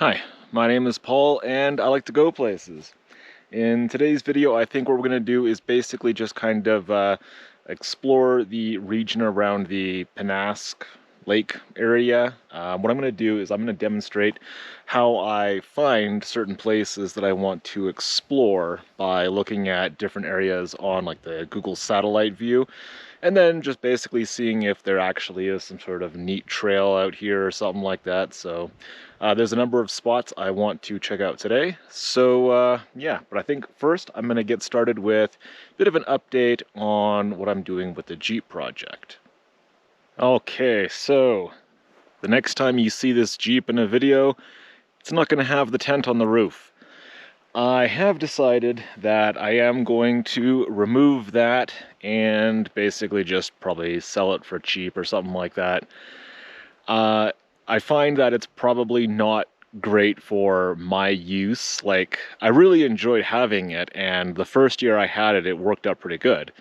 Hi, my name is Paul and I like to go places. In today's video, I think what we're going to do is basically just kind of explore the region around the Pennask Lake area. What I'm going to do is I'm going to demonstrate how I find certain places that I want to explore by looking at different areas on like the Google satellite view, and then just basically seeing if there actually is some sort of neat trail out here or something like that. So there's a number of spots I want to check out today. So yeah, but I think first I'm going to get started with a bit of an update on what I'm doing with the Jeep project. Okay, so the next time you see this Jeep in a video, it's not going to have the tent on the roof. I have decided that I am going to remove that and basically just probably sell it for cheap or something like that. I find that it's probably not great for my use. Like, I really enjoyed having it, and the first year I had it, it worked out pretty good.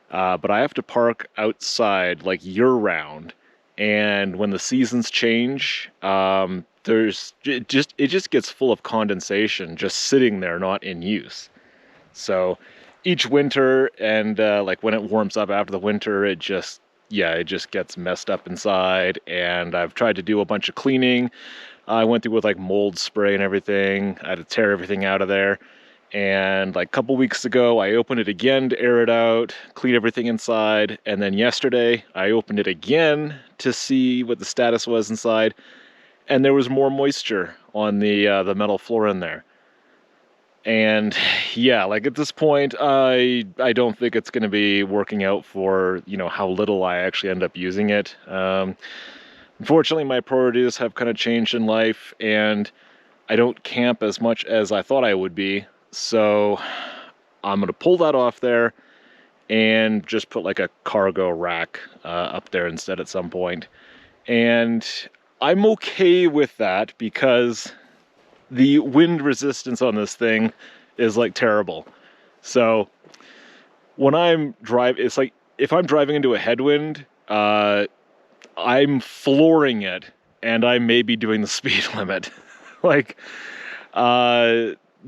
But I have to park outside like year-round, and when the seasons change, it just gets full of condensation just sitting there, not in use. So each winter, and like when it warms up after the winter, it just gets messed up inside. And I've tried to do a bunch of cleaning. I went through with like mold spray and everything. I had to tear everything out of there. And like a couple weeks ago, I opened it again to air it out, clean everything inside. And then yesterday, I opened it again to see what the status was inside. And there was more moisture on the metal floor in there. And yeah, like at this point, I don't think it's going to be working out for, you know, how little I actually end up using it. Unfortunately, my priorities have kind of changed in life, and I don't camp as much as I thought I would be. So I'm going to pull that off there and just put like a cargo rack up there instead at some point. And I'm okay with that because the wind resistance on this thing is like terrible. So when I'm driving, it's like if I'm driving into a headwind, I'm flooring it, and I may be doing the speed limit. Like,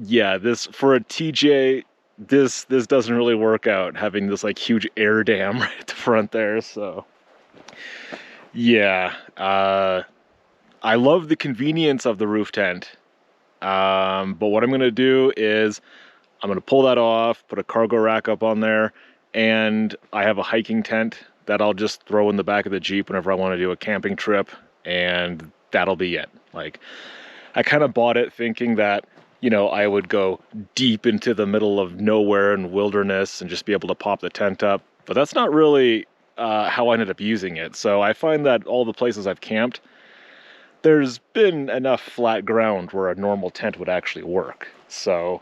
yeah, this for a TJ, this doesn't really work out, having this like huge air dam right at the front there. So yeah, I love the convenience of the roof tent. But what I'm going to do is I'm going to pull that off, put a cargo rack up on there, and I have a hiking tent that I'll just throw in the back of the Jeep whenever I want to do a camping trip, and that'll be it. Like, I kind of bought it thinking that, you know, I would go deep into the middle of nowhere and wilderness and just be able to pop the tent up, but that's not really how I ended up using it. So I find that all the places I've camped, there's been enough flat ground where a normal tent would actually work. So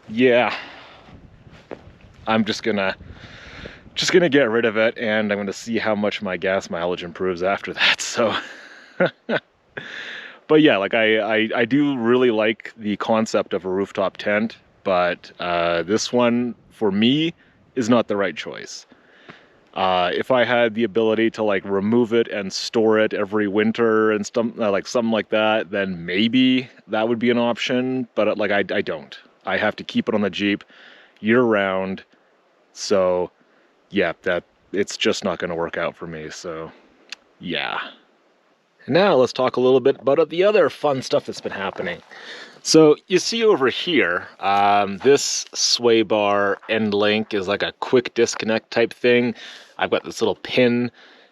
yeah, I'm just gonna get rid of it, and I'm gonna see how much my gas mileage improves after that. So but yeah, like I do really like the concept of a rooftop tent, but this one for me is not the right choice. If I had the ability to like remove it and store it every winter and stuff like something like that, then maybe that would be an option. But like I don't. I have to keep it on the Jeep year round. So yeah, it's just not going to work out for me. So yeah. Now let's talk a little bit about the other fun stuff that's been happening. So you see over here, this sway bar end link is like a quick disconnect type thing. I've got this little pin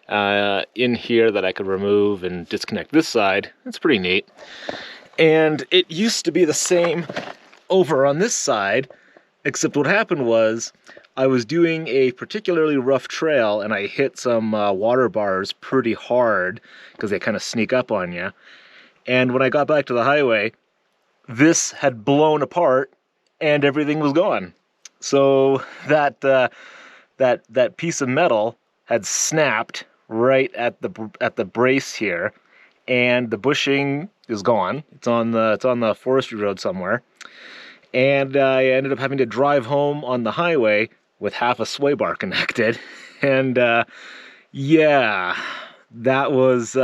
in here that I could remove and disconnect this side. It's pretty neat. And it used to be the same over on this side, except what happened was I was doing a particularly rough trail and I hit some water bars pretty hard because they kind of sneak up on you. And when I got back to the highway, this had blown apart and everything was gone. So that piece of metal had snapped right at the brace here, and the bushing is gone. It's on the forestry road somewhere. And I ended up having to drive home on the highway with half a sway bar connected. And yeah, that was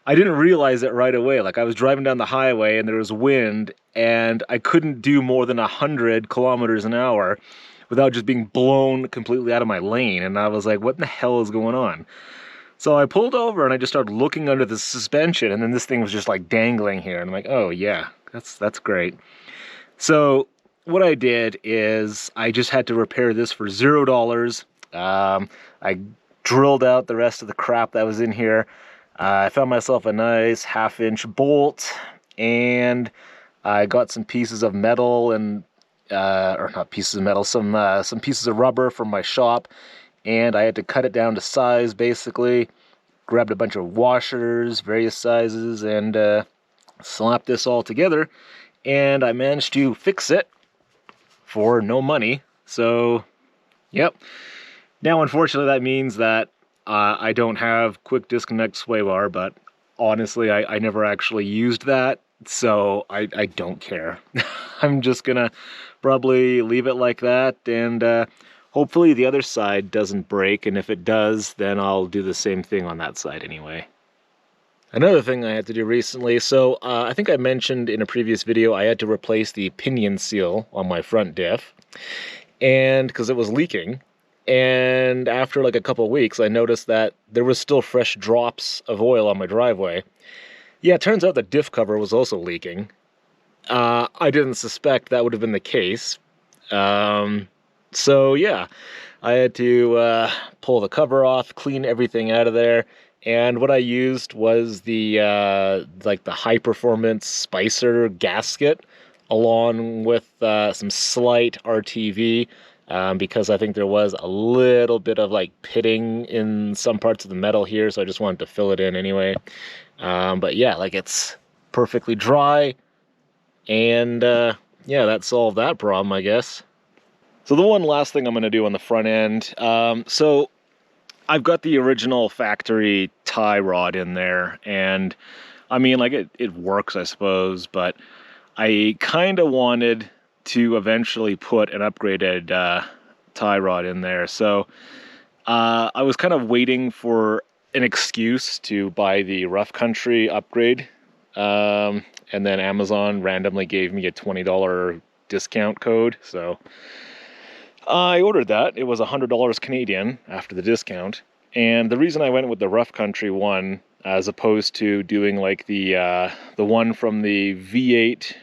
I didn't realize it right away. Like, I was driving down the highway and there was wind, and I couldn't do more than 100 kilometers an hour without just being blown completely out of my lane. And I was like, what in the hell is going on? So I pulled over and I just started looking under the suspension, and then this thing was just like dangling here. And I'm like, oh yeah, that's great. So what I did is I just had to repair this for $0. I drilled out the rest of the crap that was in here. I found myself a nice 1/2-inch bolt, and I got some pieces of metal and, or not pieces of metal, some pieces of rubber from my shop, and I had to cut it down to size basically. Grabbed a bunch of washers, various sizes, and slapped this all together, and I managed to fix it for no money. So, yep. Now, unfortunately, that means that I don't have quick disconnect sway bar, but honestly, I never actually used that, so I don't care. I'm just gonna probably leave it like that, and hopefully the other side doesn't break, and if it does, then I'll do the same thing on that side anyway. Another thing I had to do recently, so I think I mentioned in a previous video I had to replace the pinion seal on my front diff, and because it was leaking. And after like a couple weeks, I noticed that there was still fresh drops of oil on my driveway. Yeah, it turns out the diff cover was also leaking. I didn't suspect that would have been the case. So yeah, I had to pull the cover off, clean everything out of there. And what I used was the like the high performance Spicer gasket, along with some slight RTV. Because I think there was a little bit of like pitting in some parts of the metal here, so I just wanted to fill it in anyway. But yeah, like it's perfectly dry, and yeah, that solved that problem, I guess. So the one last thing I'm going to do on the front end, so I've got the original factory tie rod in there, and I mean, like it works, I suppose, but I kind of wanted to eventually put an upgraded tie rod in there. So I was kind of waiting for an excuse to buy the Rough Country upgrade, and then Amazon randomly gave me a $20 discount code, so I ordered that. It was $100 Canadian after the discount, and the reason I went with the Rough Country one as opposed to doing like the one from the V8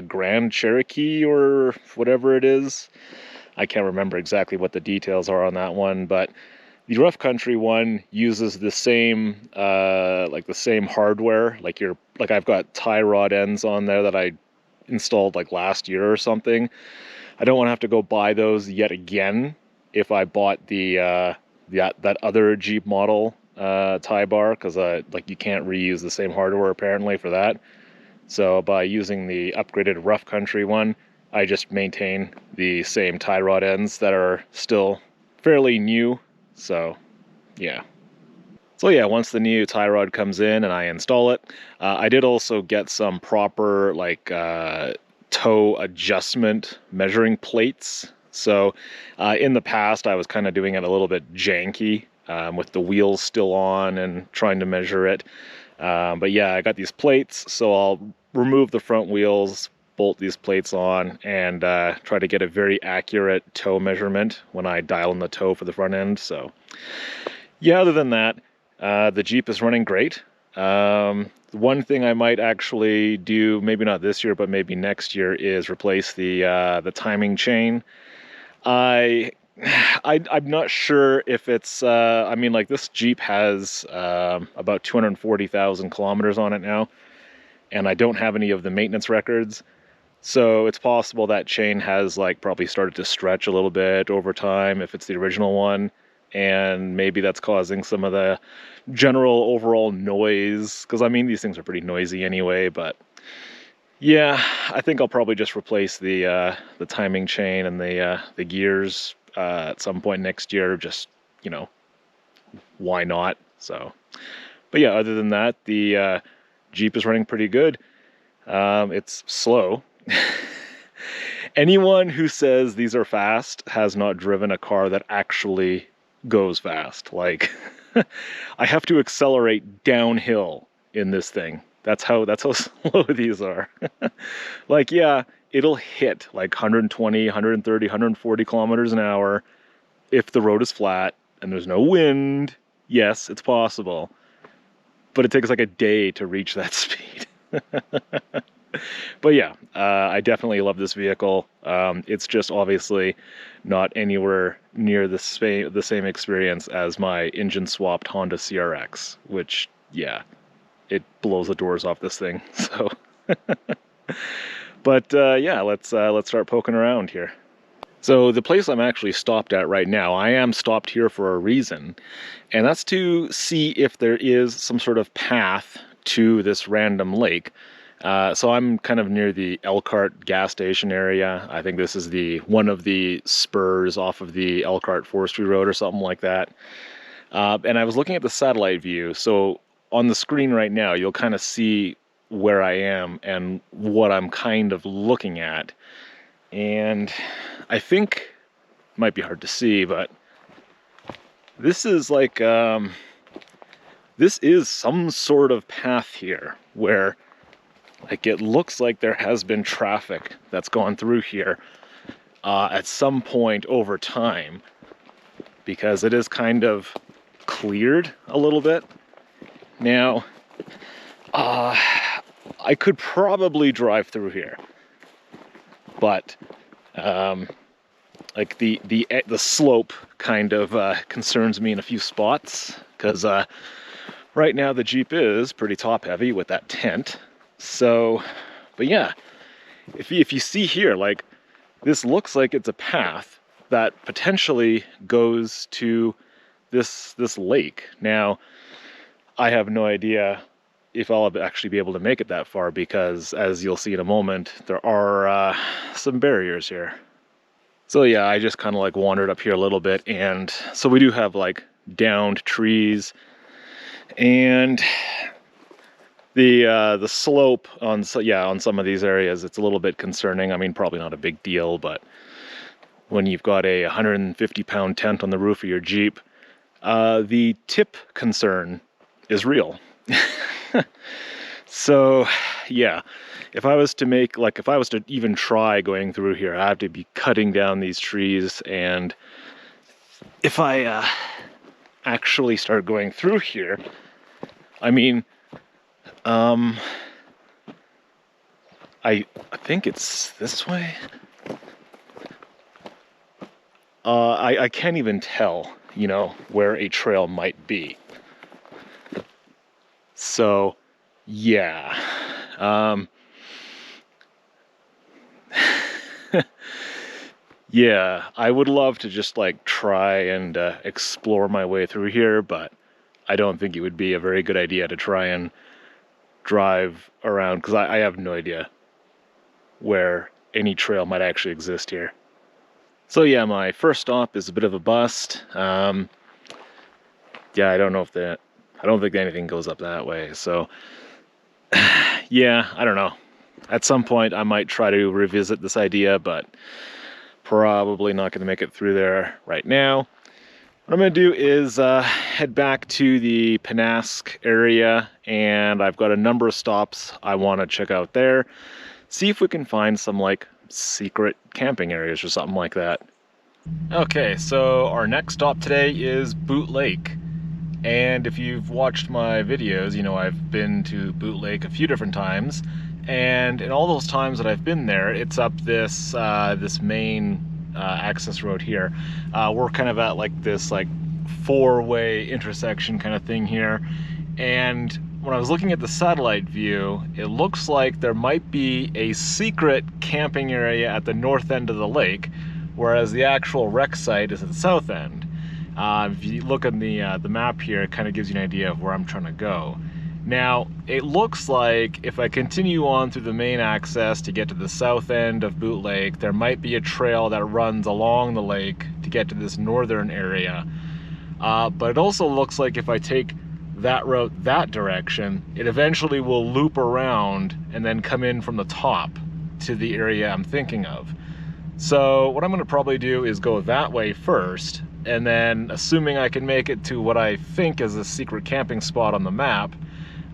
Grand Cherokee or whatever it is. I can't remember exactly what the details are on that one, but the Rough Country one uses the same like the same hardware. Like I've got tie rod ends on there that I installed like last year or something. I don't want to have to go buy those yet again if I bought the that other Jeep model tie bar, because like you can't reuse the same hardware apparently for that. So by using the upgraded Rough Country one, I just maintain the same tie rod ends that are still fairly new. So yeah. So yeah, once the new tie rod comes in and I install it, I did also get some proper like toe adjustment measuring plates. So in the past I was kind of doing it a little bit janky with the wheels still on and trying to measure it. But yeah, I got these plates, so I'll remove the front wheels, bolt these plates on, and try to get a very accurate toe measurement when I dial in the toe for the front end. So yeah, other than that, the Jeep is running great. One thing I might actually do, maybe not this year, but maybe next year, is replace the timing chain. I'm not sure if it's, I mean, like this Jeep has about 240,000 kilometers on it now, and I don't have any of the maintenance records. So it's possible that chain has like probably started to stretch a little bit over time if it's the original one, and maybe that's causing some of the general overall noise, because I mean these things are pretty noisy anyway. But yeah, I think I'll probably just replace the timing chain and the gears at some point next year. Just, you know, why not? So, but yeah, other than that, the Jeep is running pretty good. It's slow. Anyone who says these are fast has not driven a car that actually goes fast. Like, I have to accelerate downhill in this thing. That's how slow these are. Like, yeah, it'll hit like 120, 130, 140 kilometers an hour if the road is flat and there's no wind. Yes, it's possible, but it takes like a day to reach that speed. But yeah, I definitely love this vehicle. It's just obviously not anywhere near the same experience as my engine swapped Honda CRX, which, yeah, it blows the doors off this thing. So, but yeah, let's start poking around here. So the place I'm actually stopped at right now, I am stopped here for a reason, and that's to see if there is some sort of path to this random lake. So I'm kind of near the Elkhart gas station area. I think this is one of the spurs off of the Elkhart Forestry Road or something like that. And I was looking at the satellite view. So on the screen right now, you'll kind of see where I am and what I'm kind of looking at. And I think it might be hard to see, but this is like, this is some sort of path here where, like, it looks like there has been traffic that's gone through here at some point over time, because it is kind of cleared a little bit. Now, I could probably drive through here, but like the slope kind of concerns me in a few spots, because right now the Jeep is pretty top heavy with that tent. So, but yeah, if you see here, like, this looks like it's a path that potentially goes to this lake. Now, I have no idea if I'll actually be able to make it that far, because as you'll see in a moment, there are some barriers here. So yeah, I just kind of like wandered up here a little bit, and so we do have like downed trees, and the slope on some of these areas, it's a little bit concerning. I mean, probably not a big deal, but when you've got a 150-pound tent on the roof of your Jeep, the tip concern is real. So yeah, if I was to even try going through here, I have to be cutting down these trees, and if I actually start going through here, I mean, I think it's this way. I can't even tell, you know, where a trail might be. So, yeah. Yeah, I would love to just like try and explore my way through here, but I don't think it would be a very good idea to try and drive around, because I have no idea where any trail might actually exist here. So yeah, my first stop is a bit of a bust. Yeah, I don't think anything goes up that way. So yeah, I don't know. At some point I might try to revisit this idea, but probably not going to make it through there right now. What I'm going to do is head back to the Pennask area, and I've got a number of stops I want to check out there. See if we can find some like secret camping areas or something like that. Okay, so our next stop today is Boot Lake. And if you've watched my videos, you know I've been to Boot Lake a few different times. And in all those times that I've been there, it's up this this main access road here. We're kind of at like this like four-way intersection kind of thing here. And when I was looking at the satellite view, it looks like there might be a secret camping area at the north end of the lake, whereas the actual wreck site is at the south end. If you look at the map here, it kind of gives you an idea of where I'm trying to go. Now, it looks like if I continue on through the main access to get to the south end of Boot Lake, there might be a trail that runs along the lake to get to this northern area. But it also looks like if I take that route that direction, it eventually will loop around and then come in from the top to the area I'm thinking of. So what I'm going to probably do is go that way first, and then assuming I can make it to what I think is a secret camping spot on the map,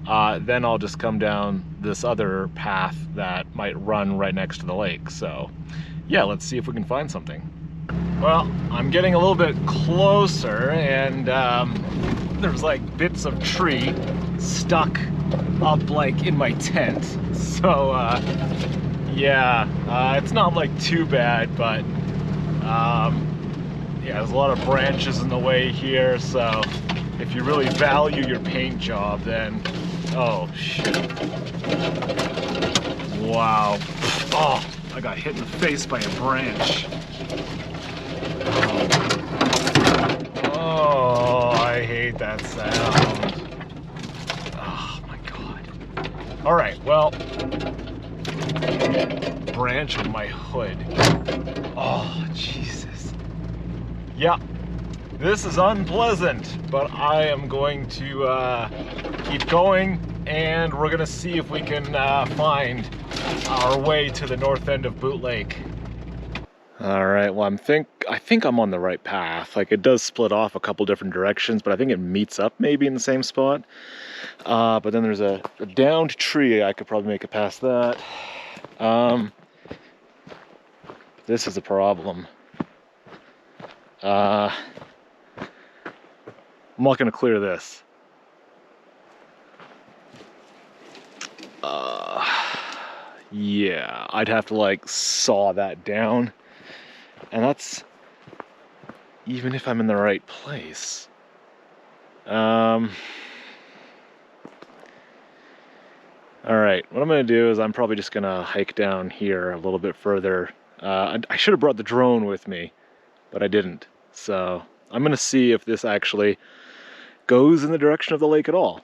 then I'll just come down this other path that might run right next to the lake. So yeah, let's see if we can find something. Well, I'm getting a little bit closer, and there's like bits of tree stuck up like in my tent. So yeah, it's not like too bad, but yeah, there's a lot of branches in the way here. So if you really value your paint job, then oh shit, wow, oh, I got hit in the face by a branch. Oh, I hate that sound. Oh my god. All right, well, branch on my hood. Oh, Jesus. Yeah, this is unpleasant, but I am going to keep going, and we're gonna see if we can find our way to the north end of Boot Lake. All right, well, I think I'm on the right path. Like, it does split off a couple different directions, but I think it meets up maybe in the same spot. But then there's a downed tree. I could probably make it past that. This is a problem. I'm not gonna clear this. Yeah, I'd have to like saw that down. And that's even if I'm in the right place. All right, what I'm gonna do is I'm probably just gonna hike down here a little bit further. I should have brought the drone with me, but I didn't. So I'm gonna see if this actually goes in the direction of the lake at all,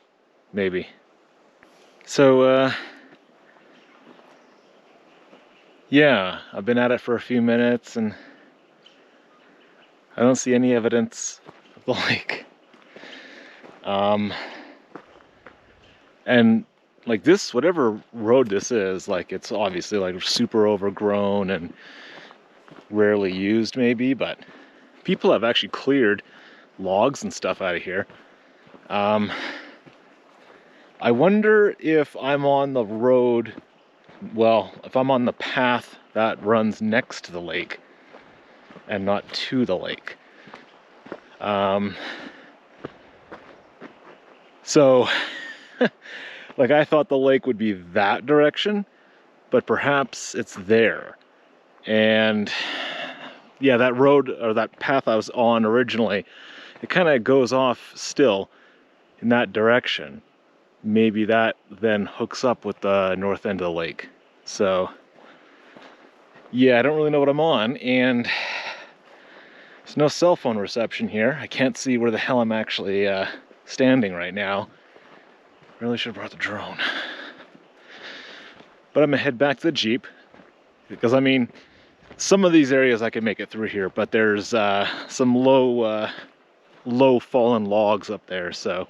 maybe. So yeah, I've been at it for a few minutes and I don't see any evidence of the lake. And like this, whatever road this is, like it's obviously like super overgrown and rarely used maybe, but people have actually cleared logs and stuff out of here. I wonder if I'm on the road, well, if I'm on the path that runs next to the lake and not to the lake. So, like I thought the lake would be that direction, but perhaps it's there. And yeah, that road or that path I was on originally, it kind of goes off still in that direction. Maybe that then hooks up with the north end of the lake. So yeah, I don't really know what I'm on, and there's no cell phone reception here. I can't see where the hell I'm actually standing right now. Really should have brought the drone. But I'm gonna head back to the Jeep, because I mean, some of these areas I can make it through here, but there's some low fallen logs up there, so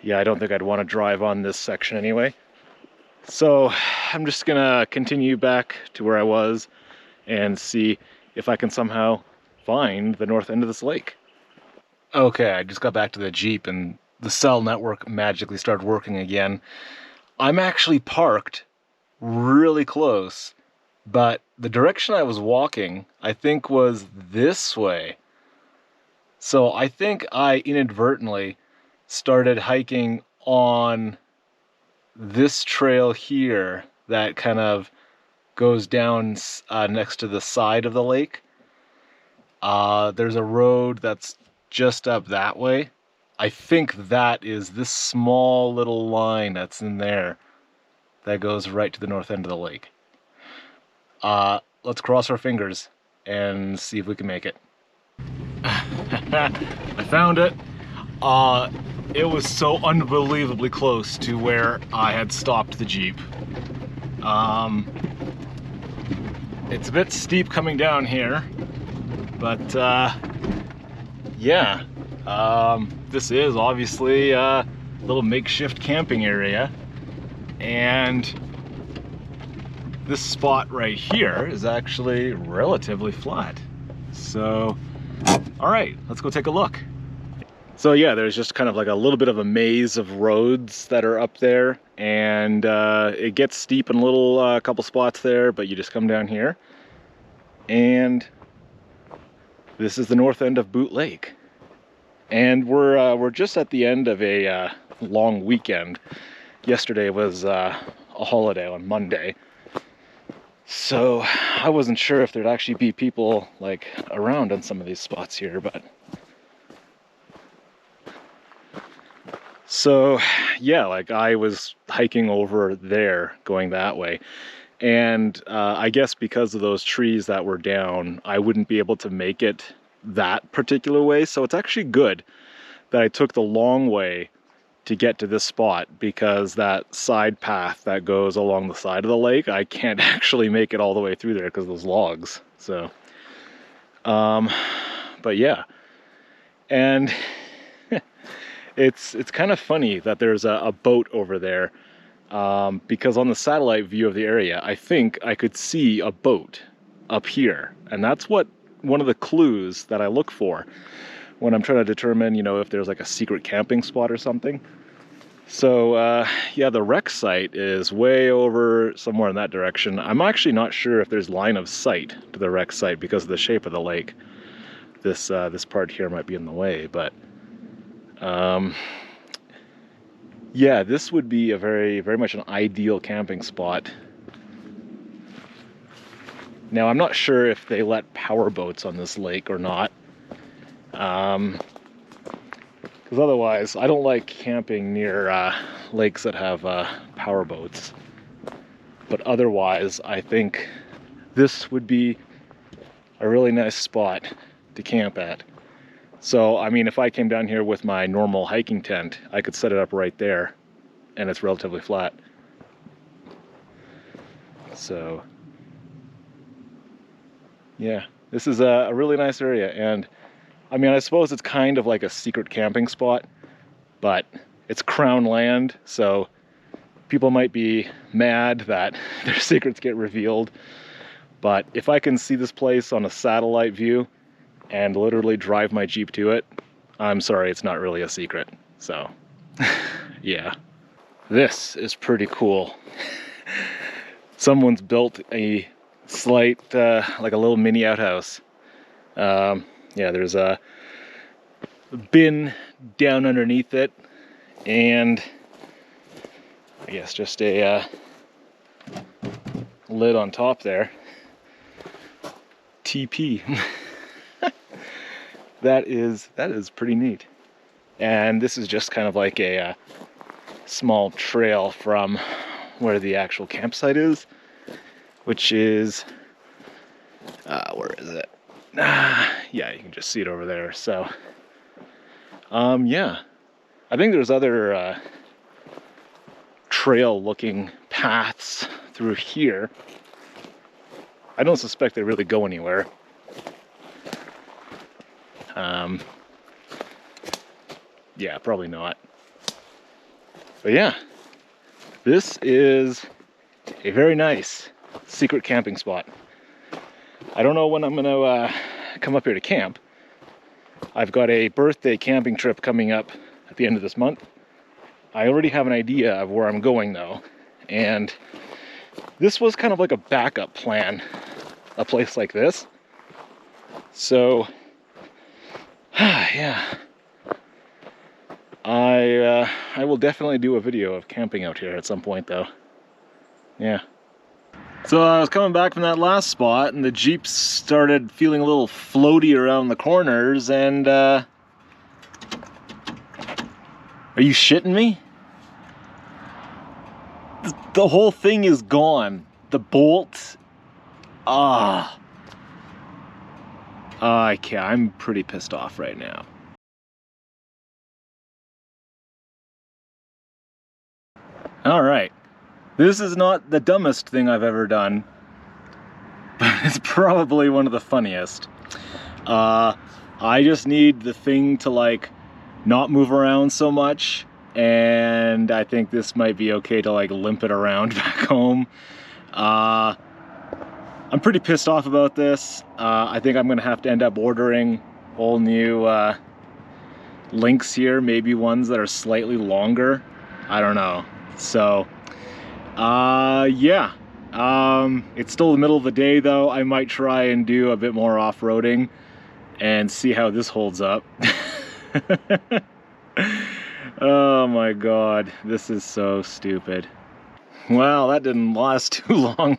yeah, I don't think I'd want to drive on this section anyway. So I'm just gonna continue back to where I was and see if I can somehow find the north end of this lake. Okay, I just got back to the Jeep and the cell network magically started working again. I'm actually parked really close, but the direction I was walking, I think, was this way. So I think I inadvertently started hiking on this trail here that kind of goes down next to the side of the lake. There's a road that's just up that way. I think that is this small little line that's in there that goes right to the north end of the lake. Let's cross our fingers and see if we can make it. I found it. It was so unbelievably close to where I had stopped the Jeep. It's a bit steep coming down here, but yeah, this is obviously a little makeshift camping area, and this spot right here is actually relatively flat. So, all right, let's go take a look. So yeah, there's just kind of like a little bit of a maze of roads that are up there, and it gets steep in a little couple spots there, but you just come down here, and this is the north end of Boot Lake. And we're just at the end of a long weekend. Yesterday was a holiday on Monday, so I wasn't sure if there'd actually be people like around on some of these spots here, but so yeah, like I was hiking over there going that way, and I guess because of those trees that were down, I wouldn't be able to make it that particular way. So it's actually good that I took the long way to get to this spot, because that side path that goes along the side of the lake, I can't actually make it all the way through there because of those logs. So but yeah, and it's kind of funny that there's a boat over there, because on the satellite view of the area, I think I could see a boat up here, and that's what one of the clues that I look for when I'm trying to determine, you know, if there's like a secret camping spot or something. So yeah, the wreck site is way over somewhere in that direction. I'm actually not sure if there's line of sight to the wreck site because of the shape of the lake. This part here might be in the way, but yeah, this would be a very much an ideal camping spot. Now, I'm not sure if they let power boats on this lake or not, because otherwise I don't like camping near lakes that have power boats. But otherwise, I think this would be a really nice spot to camp at. So, I mean, if I came down here with my normal hiking tent, I could set it up right there, and it's relatively flat. So, yeah, this is a really nice area, and I mean, I suppose it's kind of like a secret camping spot, but it's crown land, so people might be mad that their secrets get revealed. But if I can see this place on a satellite view and literally drive my Jeep to it, I'm sorry, it's not really a secret. So, yeah. This is pretty cool. Someone's built a slight, like a little mini outhouse. Yeah, there's a bin down underneath it, and I guess just a lid on top there. TP. That is pretty neat. And this is just kind of like a small trail from where the actual campsite is, which is where is it? Yeah, you can just see it over there. So yeah, I think there's other trail looking paths through here. I don't suspect they really go anywhere. Yeah, probably not. But yeah, this is a very nice secret camping spot. I don't know when I'm gonna come up here to camp. I've got a birthday camping trip coming up at the end of this month. I already have an idea of where I'm going though, and this was kind of like a backup plan, a place like this. So yeah, I will definitely do a video of camping out here at some point though. Yeah. So I was coming back from that last spot, and the Jeep started feeling a little floaty around the corners, and are you shitting me? The whole thing is gone. The bolt, I can't. I'm pretty pissed off right now. All right. This is not the dumbest thing I've ever done, but it's probably one of the funniest. I just need the thing to like not move around so much, and I think this might be okay to like limp it around back home. I'm pretty pissed off about this. I think I'm gonna have to end up ordering whole new links here, maybe ones that are slightly longer. I don't know. So, yeah. It's still the middle of the day though. I might try and do a bit more off-roading and see how this holds up. Oh my god, this is so stupid. Well, that didn't last too long.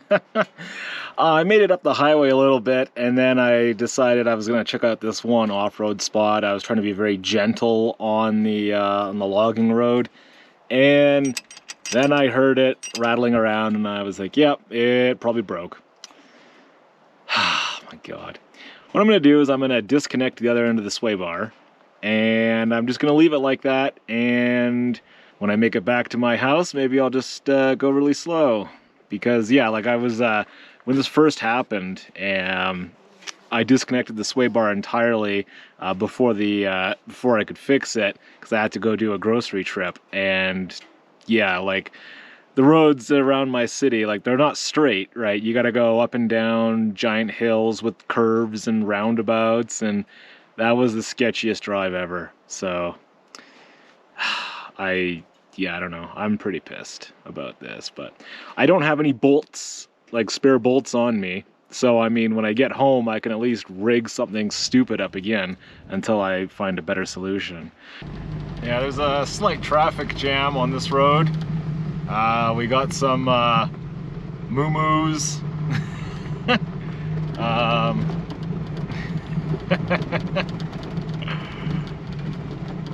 I made it up the highway a little bit, and then I decided I was going to check out this one off-road spot. I was trying to be very gentle on the logging road, and then I heard it rattling around, and I was like, yep, it probably broke. Oh my god. What I'm going to do is I'm going to disconnect the other end of the sway bar, and I'm just going to leave it like that, and when I make it back to my house, maybe I'll just go really slow. Because yeah, like I was, when this first happened, I disconnected the sway bar entirely before I could fix it, because I had to go do a grocery trip. And yeah, like the roads around my city, like they're not straight, right? You gotta go up and down giant hills with curves and roundabouts, and that was the sketchiest drive ever. So yeah, I don't know. I'm pretty pissed about this, but I don't have any bolts, like spare bolts on me. So, I mean, when I get home, I can at least rig something stupid up again until I find a better solution. Yeah, there's a slight traffic jam on this road. We got some moo-moos.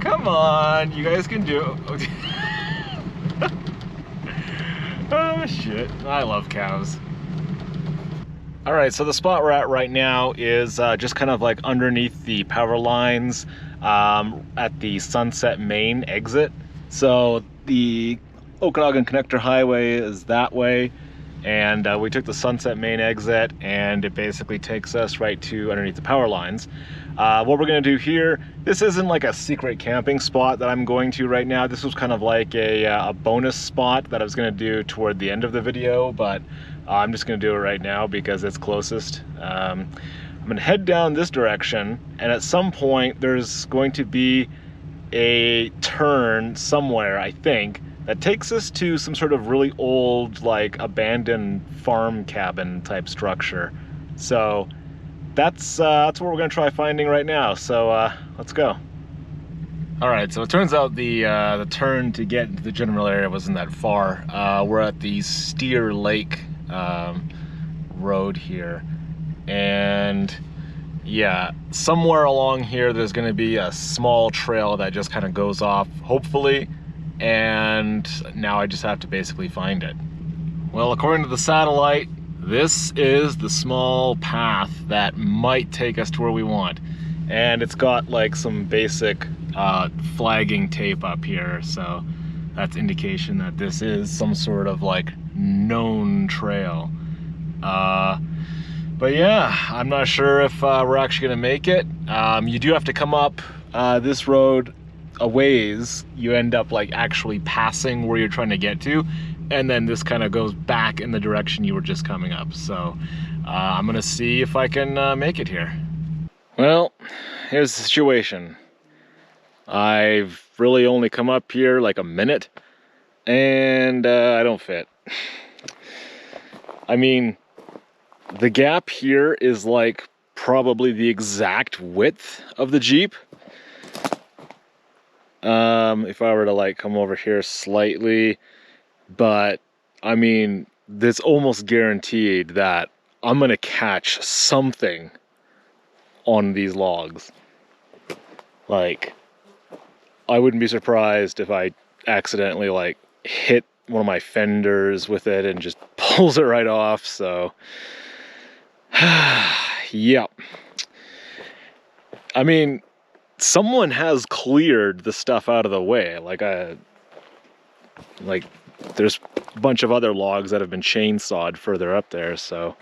Come on, you guys can do it. Oh shit, I love cows. Alright, so the spot we're at right now is just kind of like underneath the power lines at the Sunset Main exit. So the Okanagan Connector Highway is that way, and we took the Sunset Main exit, and it basically takes us right to underneath the power lines. What we're going to do here, this isn't like a secret camping spot that I'm going to right now. This was kind of like a bonus spot that I was going to do toward the end of the video, but I'm just going to do it right now because it's closest. I'm going to head down this direction, and at some point there's going to be a turn somewhere, I think, that takes us to some sort of really old, like, abandoned farm cabin type structure. So that's what we're gonna try finding right now. So let's go. All right, so it turns out the turn to get into the general area wasn't that far. We're at the Steer Lake road here, and yeah, somewhere along here there's gonna be a small trail that just kind of goes off, hopefully, and now I just have to basically find it. Well, according to the satellite, this is the small path that might take us to where we want. And it's got like some basic flagging tape up here, so that's indication that this is some sort of like known trail. But yeah, I'm not sure if we're actually gonna make it. You do have to come up this road a ways. You end up like actually passing where you're trying to get to, and then this kind of goes back in the direction you were just coming up. So I'm gonna see if I can make it here. Well, here's the situation. I've really only come up here like a minute, and I don't fit. I mean, the gap here is like probably the exact width of the Jeep. If I were to like come over here slightly, but I mean, it's almost guaranteed that I'm gonna catch something on these logs. Like, I wouldn't be surprised if I accidentally like hit one of my fenders with it and just pulls it right off. So yeah, I mean, someone has cleared the stuff out of the way. Like there's a bunch of other logs that have been chainsawed further up there. So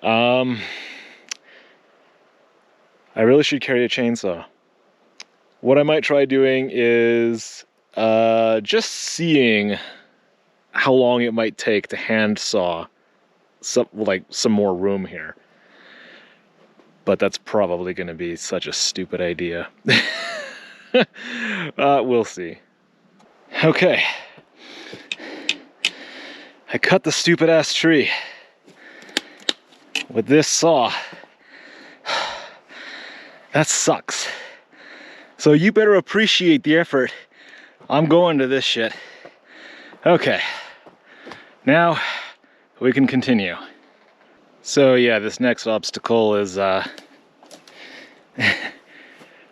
I really should carry a chainsaw. What I might try doing is just seeing how long it might take to hand saw some more room here. But that's probably going to be such a stupid idea. We'll see. Okay. I cut the stupid ass tree with this saw. That sucks. So you better appreciate the effort. I'm going to this shit. Okay. Now we can continue. So yeah, this next obstacle is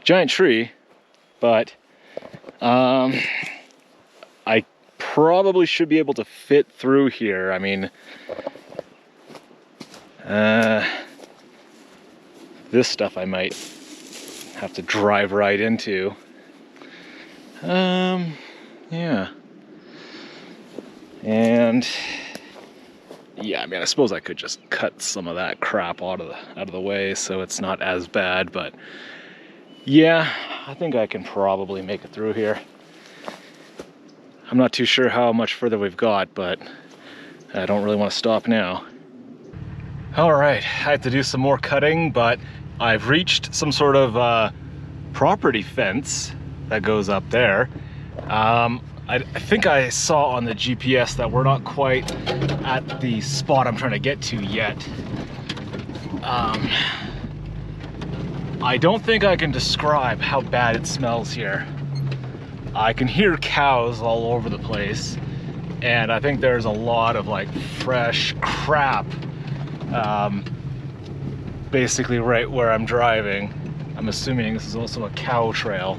giant tree, but I probably should be able to fit through here. I mean, this stuff I might have to drive right into. Yeah. And yeah, I mean, I suppose I could just cut some of that crap out of the way so it's not as bad, but yeah, I think I can probably make it through here. I'm not too sure how much further we've got, but I don't really want to stop now. All right, I have to do some more cutting, but I've reached some sort of property fence that goes up there. I think I saw on the GPS that we're not quite at the spot I'm trying to get to yet. I don't think I can describe how bad it smells here. I can hear cows all over the place, and I think there's a lot of like fresh crap basically right where I'm driving. I'm assuming this is also a cow trail,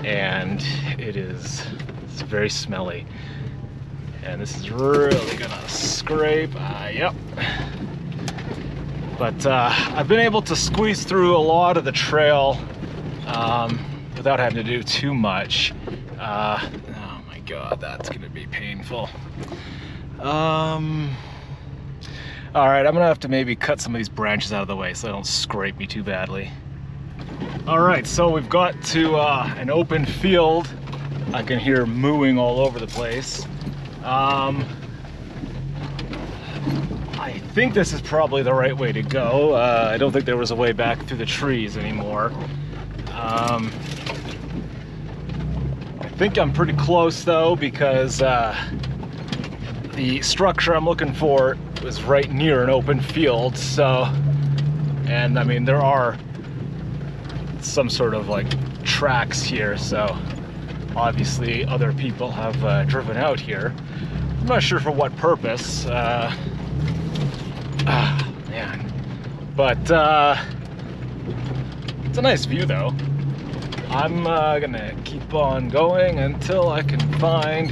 and it's very smelly, and this is really gonna scrape. Yep. But I've been able to squeeze through a lot of the trail without having to do too much. Oh my god, that's gonna be painful. All right, I'm gonna have to maybe cut some of these branches out of the way so they don't scrape me too badly. All right, so we've got to an open field. I can hear mooing all over the place. I think this is probably the right way to go. I don't think there was a way back through the trees anymore. I think I'm pretty close though, because the structure I'm looking for was right near an open field. So, and I mean, there are some sort of like tracks here, so obviously other people have driven out here. I'm not sure for what purpose. Man. But it's a nice view though. I'm gonna keep on going until I can find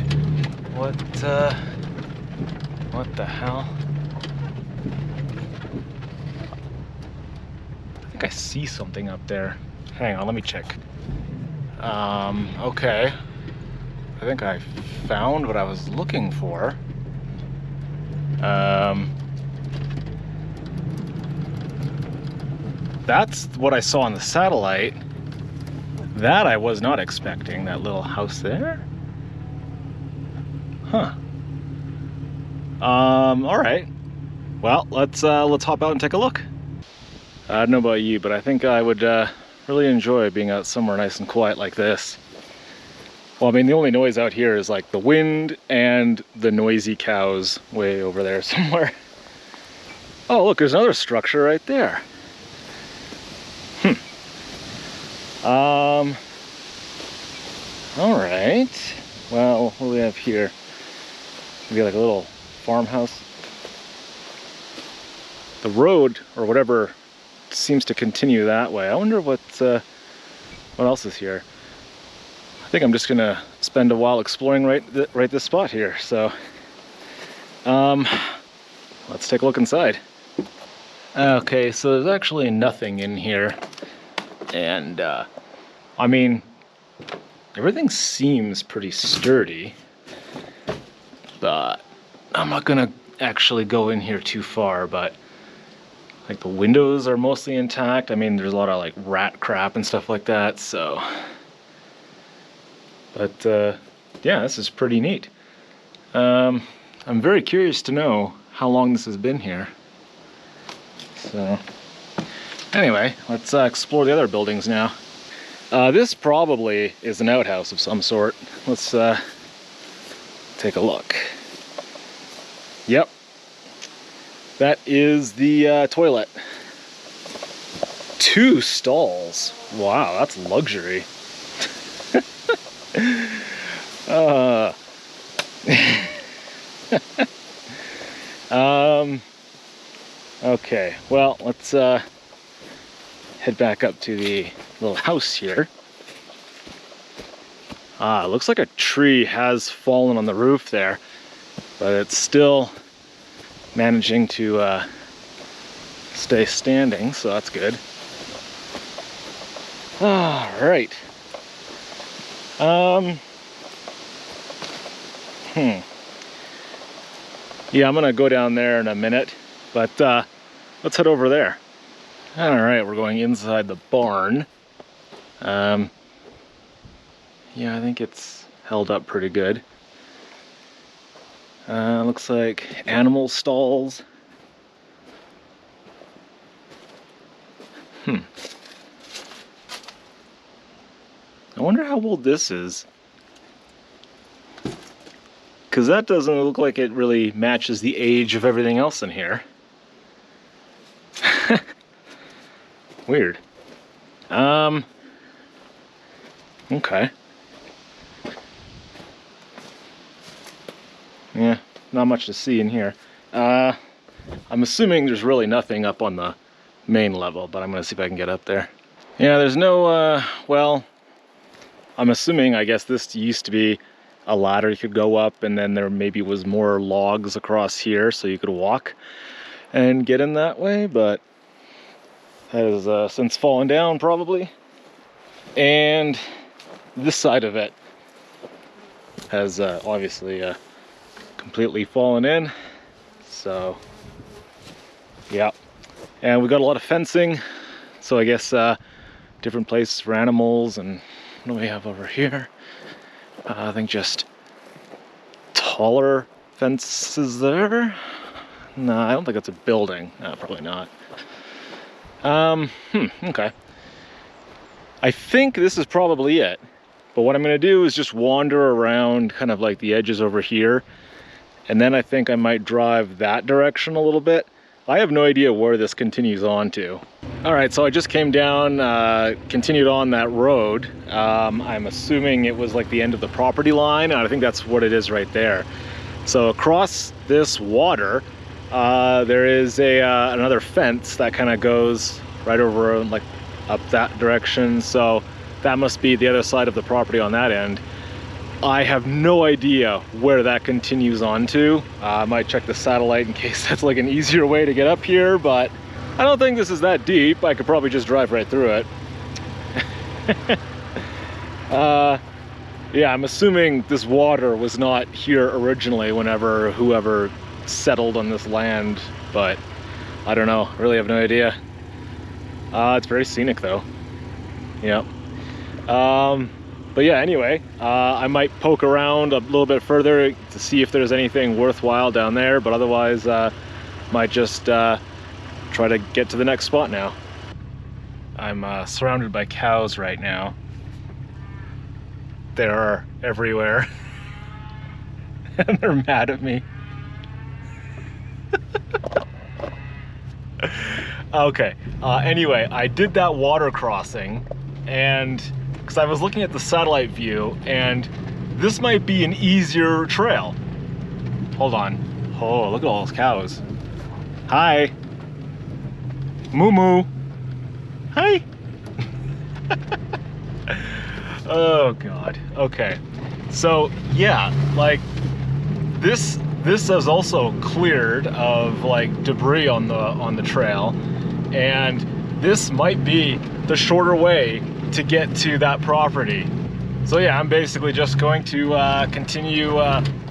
what the hell? I think I see something up there. Hang on, let me check. Okay. I think I found what I was looking for. That's what I saw on the satellite. That I was not expecting, that little house there. Huh. All right. Well, let's hop out and take a look. I don't know about you, but I think I would really enjoy being out somewhere nice and quiet like this. Well, I mean, the only noise out here is like the wind and the noisy cows way over there somewhere. Oh, look, there's another structure right there. All right. Well, what do we have here? We got like a little farmhouse. The road or whatever seems to continue that way. I wonder what else is here. I think I'm just gonna spend a while exploring right this spot here. So, let's take a look inside. Okay, so there's actually nothing in here, and I mean, everything seems pretty sturdy, but I'm not gonna actually go in here too far. But like the windows are mostly intact. I mean, there's a lot of like rat crap and stuff like that. So, but yeah, this is pretty neat. I'm very curious to know how long this has been here. So anyway, let's explore the other buildings now. This probably is an outhouse of some sort. Let's take a look. Yep. That is the toilet. 2 stalls. Wow, that's luxury. Okay, well, let's head back up to the little house here. It looks like a tree has fallen on the roof there, but it's still managing to stay standing, so that's good. All right. Yeah, I'm gonna go down there in a minute, but let's head over there. All right, we're going inside the barn. Yeah, I think it's held up pretty good. Looks like animal stalls. I wonder how old this is. Because that doesn't look like it really matches the age of everything else in here. Weird. Okay. Yeah, not much to see in here. I'm assuming there's really nothing up on the main level, but I'm gonna see if I can get up there. Yeah, there's no, well, I'm assuming, I guess this used to be a ladder you could go up, and then there maybe was more logs across here so you could walk and get in that way, but has since fallen down probably. And this side of it has obviously completely fallen in, so yeah. And we got a lot of fencing, so I guess different places for animals. And what do we have over here? I think just taller fences there. No, I don't think that's a building. No, probably not. Okay. I think this is probably it. But what I'm gonna do is just wander around kind of like the edges over here. And then I think I might drive that direction a little bit. I have no idea where this continues on to. All right, so I just came down, continued on that road. I'm assuming it was like the end of the property line, and I think that's what it is right there. So across this water, there is another fence that kind of goes right over like up that direction. So that must be the other side of the property on that end. I have no idea where that continues on to. I might check the satellite in case that's like an easier way to get up here, but I don't think this is that deep. I could probably just drive right through it. Yeah, I'm assuming this water was not here originally whenever whoever settled on this land, but I don't know, really have no idea. It's very scenic though. Yep. But yeah, anyway, I might poke around a little bit further to see if there's anything worthwhile down there, but otherwise might just try to get to the next spot now. I'm surrounded by cows right now. They're everywhere. And they're mad at me. Okay, anyway, I did that water crossing, and because I was looking at the satellite view, and this might be an easier trail. Hold on. Oh, look at all those cows. Hi. Moo moo. Hi. Oh God. Okay. So yeah, like this is also cleared of like debris on the trail, and this might be the shorter way to get to that property. So yeah, I'm basically just going to continue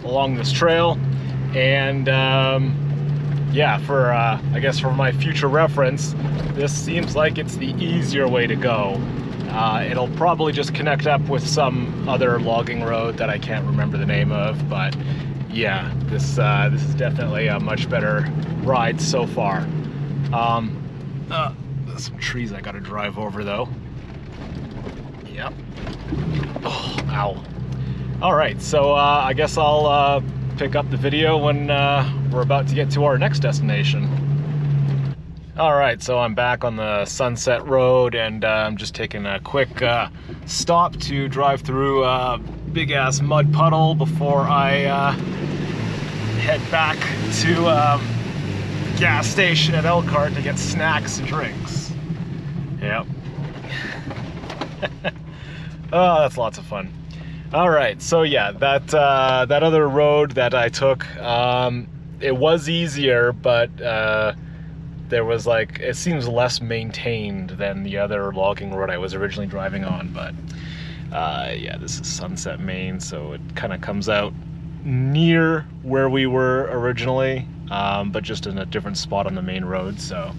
along this trail, and yeah, for I guess for my future reference, this seems like it's the easier way to go. It'll probably just connect up with some other logging road that I can't remember the name of, but yeah, this is definitely a much better ride so far. There's some trees I gotta drive over though. Yep. Oh, ow. All right, so I guess I'll pick up the video when we're about to get to our next destination. All right, so I'm back on the Sunset Road, and I'm just taking a quick stop to drive through a big-ass mud puddle before I head back to the gas station at Elkhart to get snacks and drinks. Yep. Oh, that's lots of fun. All right, so yeah, that other road that I took, it was easier, but there was like, it seems less maintained than the other logging road I was originally driving on, but yeah, this is Sunset, Maine, so it kind of comes out near where we were originally, but just in a different spot on the main road, so.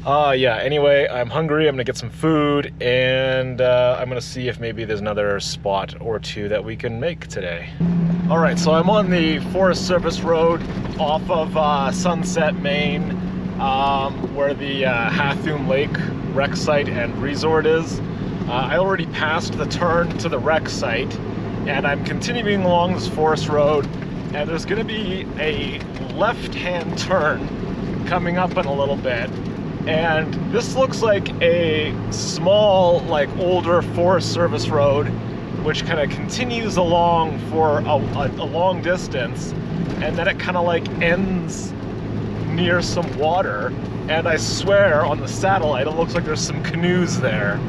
Yeah, anyway, I'm hungry, I'm gonna get some food, and I'm gonna see if maybe there's another spot or two that we can make today. All right, so I'm on the Forest Service Road off of Sunset, Maine, where the Hathum Lake wreck site and resort is. I already passed the turn to the wreck site, and I'm continuing along this forest road, and there's gonna be a left-hand turn coming up in a little bit. And this looks like a small, like older Forest Service road, which kind of continues along for a long distance, and then it kind of like ends near some water. And I swear on the satellite, it looks like there's some canoes there.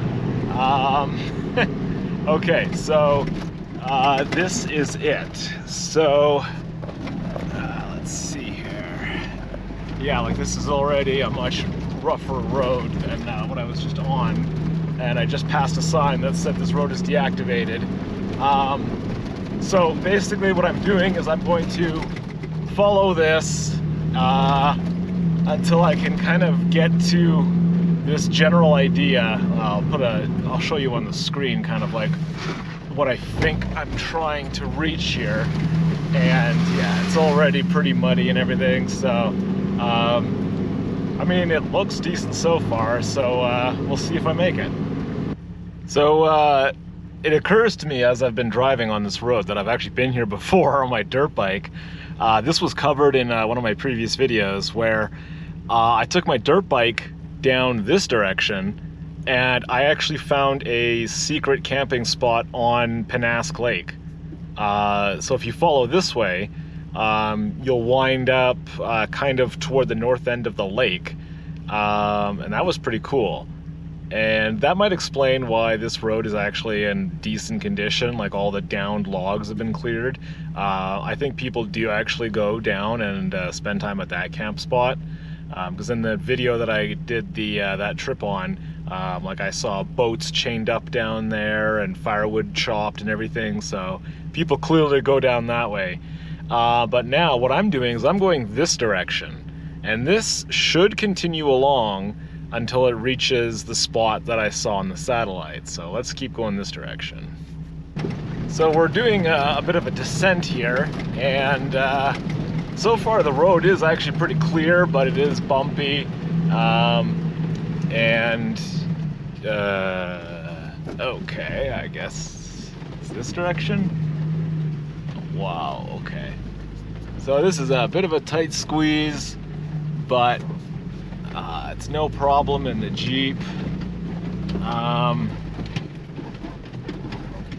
Okay, so this is it. So let's see here. Yeah, like this is already a much rougher road than what I was just on, and I just passed a sign that said this road is deactivated. So basically what I'm doing is I'm going to follow this until I can kind of get to this general idea. I'll show you on the screen kind of like what I think I'm trying to reach here, and yeah, it's already pretty muddy and everything, so I mean, it looks decent so far, so we'll see if I make it. So it occurs to me as I've been driving on this road that I've actually been here before on my dirt bike. This was covered in one of my previous videos where I took my dirt bike down this direction, and I actually found a secret camping spot on Pennask Lake. So if you follow this way, you'll wind up kind of toward the north end of the lake, and that was pretty cool. And that might explain why this road is actually in decent condition, like all the downed logs have been cleared. I think people do actually go down and spend time at that camp spot, because in the video that I did that trip on, like I saw boats chained up down there and firewood chopped and everything, so people clearly go down that way. But now what I'm doing is I'm going this direction, and this should continue along until it reaches the spot that I saw on the satellite. So let's keep going this direction. So we're doing a bit of a descent here, and so far the road is actually pretty clear, but it is bumpy, and okay, I guess it's this direction. Wow, okay. So this is a bit of a tight squeeze, but it's no problem in the Jeep. Oh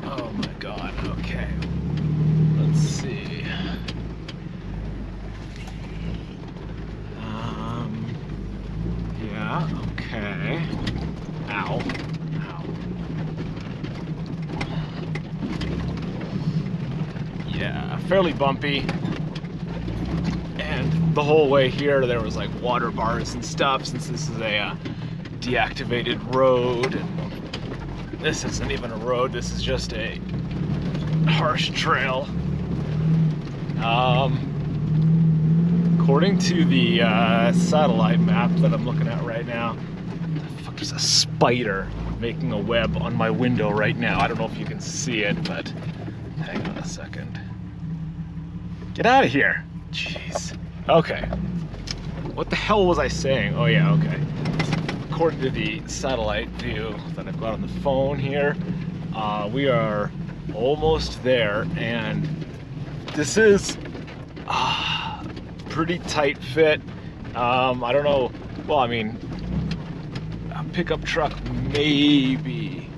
my God, okay. Let's see. Yeah, okay. Ow. Ow. Yeah, fairly bumpy. And the whole way here there was like water bars and stuff, since this is a deactivated road. And this isn't even a road, this is just a harsh trail. According to the satellite map that I'm looking at right now, the fuck, there's a spider making a web on my window right now. I don't know if you can see it, but hang on a second. Get out of here. Jeez. Okay. What the hell was I saying? Oh yeah, okay. according to the satellite view that I've got on the phone here, we are almost there, and this is pretty tight fit. I don't know, well, I mean, a pickup truck maybe.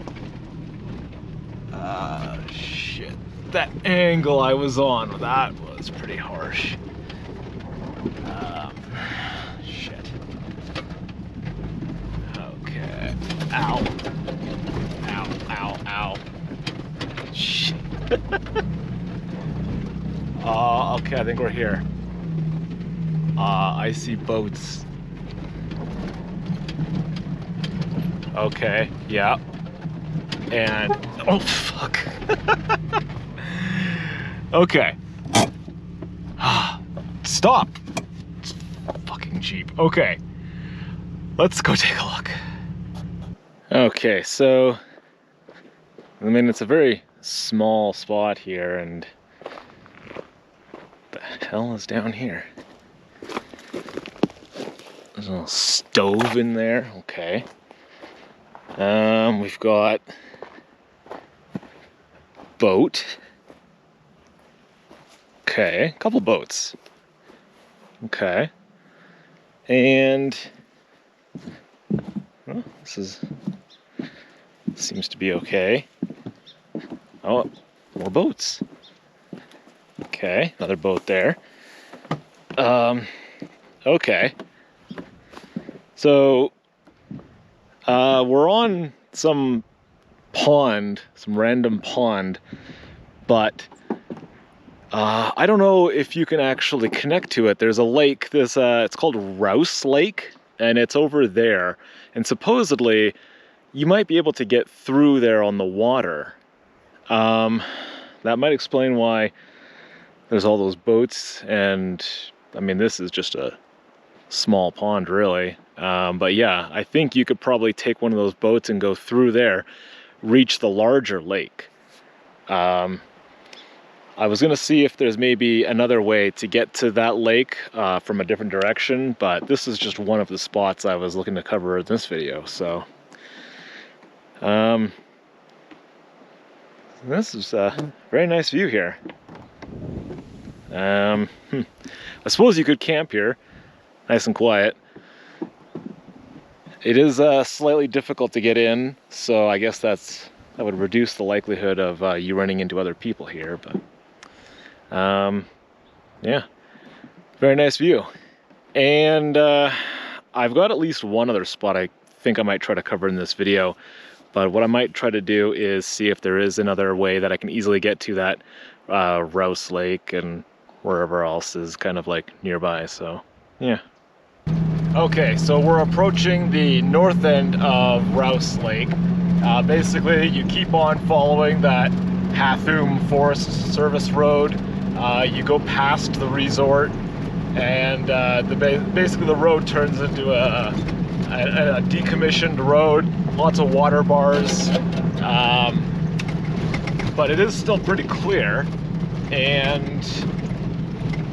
Shit, that angle I was on, that was pretty harsh. Shit. Okay. Ow. Ow, ow, ow. Shit. Okay, I think we're here. I see boats. Okay, yeah. And, oh fuck. Okay. Stop. Fucking Jeep. Okay. Let's go take a look. Okay, so, I mean, it's a very small spot here, and what the hell is down here? There's a little stove in there. Okay. We've got boat. Okay, a couple boats. Okay. And well, seems to be okay. Oh, more boats. Okay, another boat there. Okay. So we're on some pond, some random pond, but I don't know if you can actually connect to it. There's a lake, it's called Rouse Lake, and it's over there. And supposedly, you might be able to get through there on the water. That might explain why there's all those boats, and I mean, this is just a small pond, really. But yeah, I think you could probably take one of those boats and go through there, reach the larger lake. I was gonna see if there's maybe another way to get to that lake from a different direction, but this is just one of the spots I was looking to cover in this video. So this is a very nice view here. I suppose you could camp here, nice and quiet. It is slightly difficult to get in, so I guess that would reduce the likelihood of you running into other people here, but yeah, very nice view. And I've got at least one other spot I think I might try to cover in this video, but what I might try to do is see if there is another way that I can easily get to that Rouse Lake and wherever else is kind of like nearby. So yeah. Okay, so we're approaching the north end of Rouse Lake. Basically, you keep on following that Hathum Forest Service Road. You go past the resort, and basically the road turns into a decommissioned road. Lots of water bars, but it is still pretty clear. And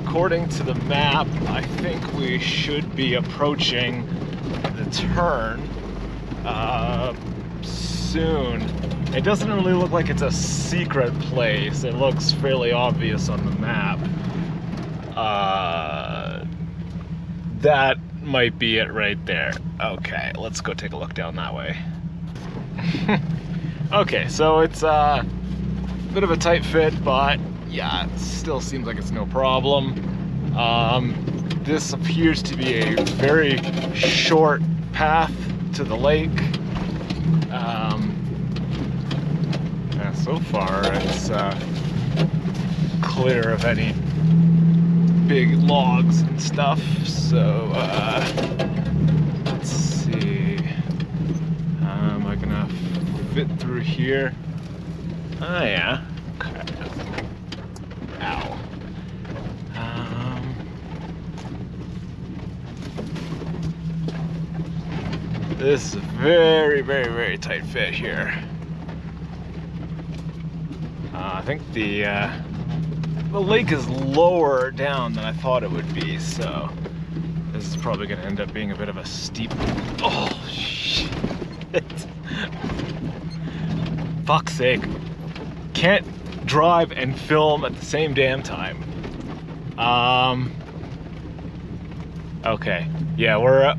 according to the map, I think we should be approaching the turn soon. It doesn't really look like it's a secret place. It looks fairly obvious on the map. That might be it right there. Okay, let's go take a look down that way. Okay, so it's a bit of a tight fit, but yeah, it still seems like it's no problem. This appears to be a very short path to the lake. Yeah, so far it's clear of any big logs and stuff, so let's see. Am I gonna fit through here? Oh yeah. Okay. Ow. This is a very, very, very tight fit here. I think the lake is lower down than I thought it would be, so This is probably going to end up being a bit of a steep... Oh, shit. Fuck's sake. Can't drive and film at the same damn time. Okay. Yeah, we're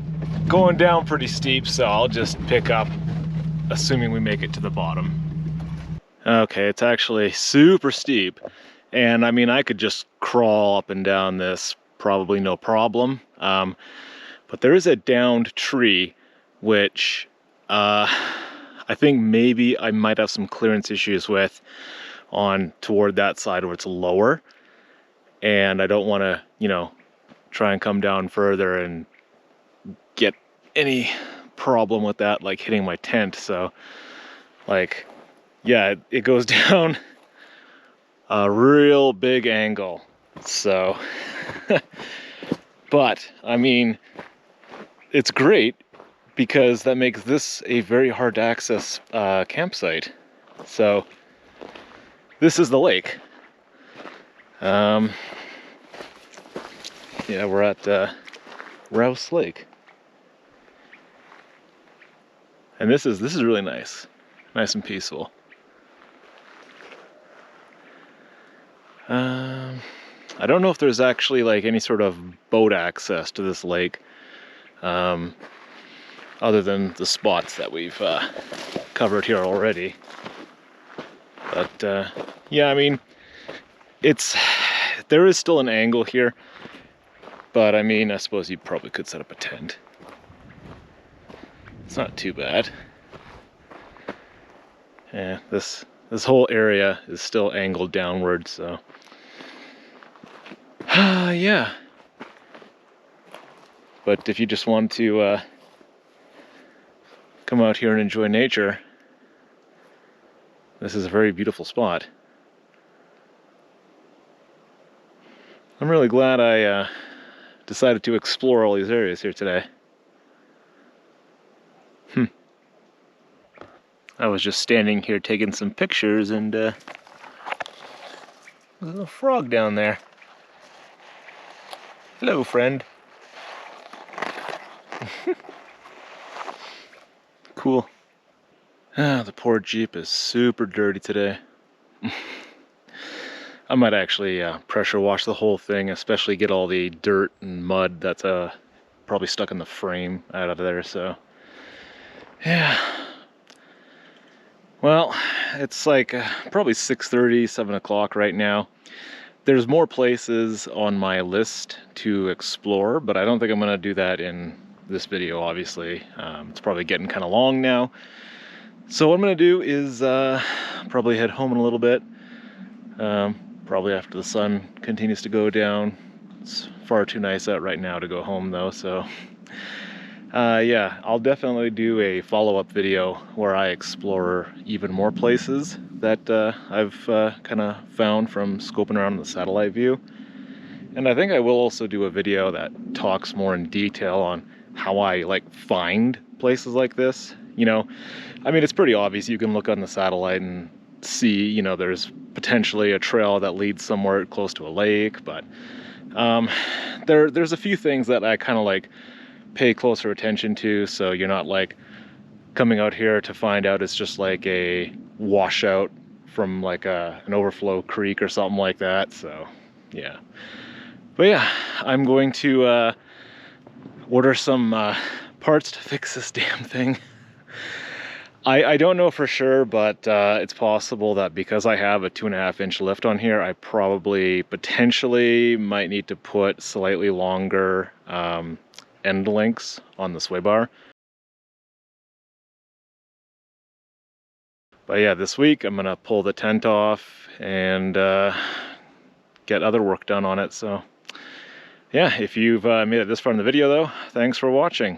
going down pretty steep, so I'll just pick up, assuming we make it to the bottom. Okay, it's actually super steep. And I mean, I could just crawl up and down this, probably no problem. But there is a downed tree, which I think maybe I might have some clearance issues with on toward that side where it's lower. And I don't want to, you know, try and come down further and get any problem with that, like hitting my tent. So, like, yeah, it goes down a real big angle. So, but I mean, it's great because that makes this a very hard to access campsite. So this is the lake. Yeah, we're at Rouse Lake, and this is really nice and peaceful. I don't know if there's actually like any sort of boat access to this lake, other than the spots that we've covered here already. But yeah, I mean, there is still an angle here, but I mean, I suppose you probably could set up a tent. It's not too bad. Yeah, this whole area is still angled downward, so yeah. But if you just want to come out here and enjoy nature, this is a very beautiful spot. I'm really glad I decided to explore all these areas here today. I was just standing here taking some pictures, and there's a little frog down there. Hello, friend. Cool. Ah, the poor Jeep is super dirty today. I might actually pressure wash the whole thing, especially get all the dirt and mud that's probably stuck in the frame out of there. So yeah, well, it's like probably 6:30, 7 o'clock right now. There's more places on my list to explore, but I don't think I'm gonna do that in this video, obviously. It's probably getting kind of long now. So what I'm gonna do is probably head home in a little bit. Probably after the sun continues to go down. It's far too nice out right now to go home though, so yeah, I'll definitely do a follow-up video where I explore even more places that I've kind of found from scoping around the satellite view. And I think I will also do a video that talks more in detail on how I like find places like this. You know, I mean, it's pretty obvious. You can look on the satellite and see, you know, there's potentially a trail that leads somewhere close to a lake, but there's a few things that I kind of like pay closer attention to, so you're not like coming out here to find out it's just like a washout from like an overflow creek or something like that. So yeah, but yeah, I'm going to order some parts to fix this damn thing. I don't know for sure, but it's possible that because I have a 2.5-inch lift on here, I probably potentially might need to put slightly longer end links on the sway bar. But yeah, this week I'm gonna pull the tent off and get other work done on it. So yeah, if you've made it this far in the video though, thanks for watching.